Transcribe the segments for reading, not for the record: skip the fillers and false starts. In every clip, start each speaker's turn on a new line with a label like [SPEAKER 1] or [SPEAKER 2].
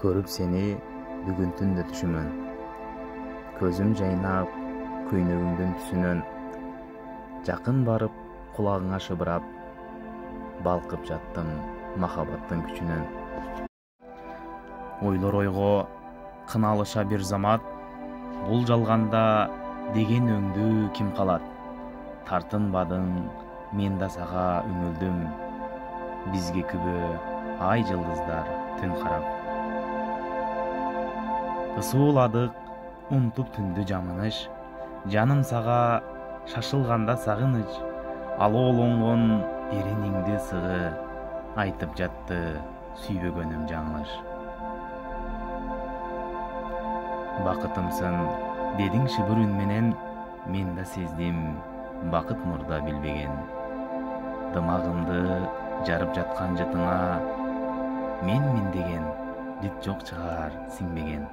[SPEAKER 1] Көрүп сени бүгүн түндө түшүмөн. Көзүм жайнап күйнөгүңдүн түсүнөн. Жакын барып кулагыңа шыбырап, балкып жаттым махаббаттын күчүнөн. Ойлор ойго кыналыша бир замат, бул жалганда деген өңдү ким калат? Тартынбадың, мен да сага үңүлдүм, бизге күбө ай жылдыздар түн карап. Ысууладык, унутуп түндү жамыныш, жаным сага шашылганда сагыныч, алоолонгон эрениңди сыгы, айтып жатты сүйбөгөнүм жаңылыш. Бакытымсың дедиң шыбыр үн менен, мен да сездим бакыт мурда билбеген. Дымагымды жарып жаткан жытыңа, менмин деген жыт жок чыгар сиңбеген.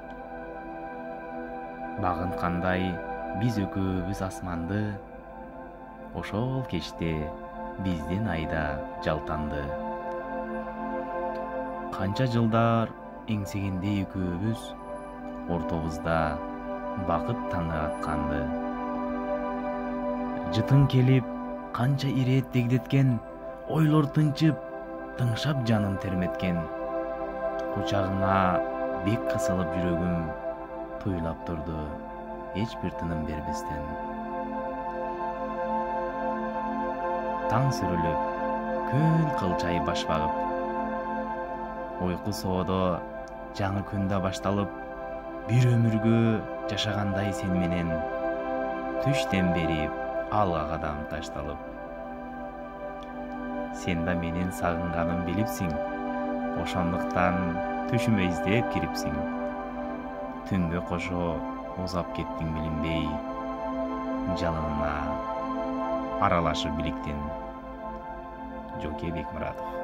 [SPEAKER 1] Багынткандай биз экөөбүз асманды, ошол кечте биздин айда жалтанды. Канча жылдар эңсегенде экөөбүз, ортобузда бакыт таңы атканды. Жытың келип канча ирет дегдеткен, ойлор тынчып, тыңшап жанын терметкен. Кучагыңа бек кысылып жүрөгүм, туйлап турду эч бир тыным бербестен. Таң сүрүлүп, күн кылчай баш багып, уйку соодо жаңы күндө башталып, бир өмүргө жашагандай сен менен, түштен берип алга кадам ташталып. Сен да менин сагынганым билипсиң, ошондуктан түшүмө издеп кирипсиң. Түнгө кошо узап кеттиң билинбей, жалынына аралашып биликтин. Жоке Бекмуратов.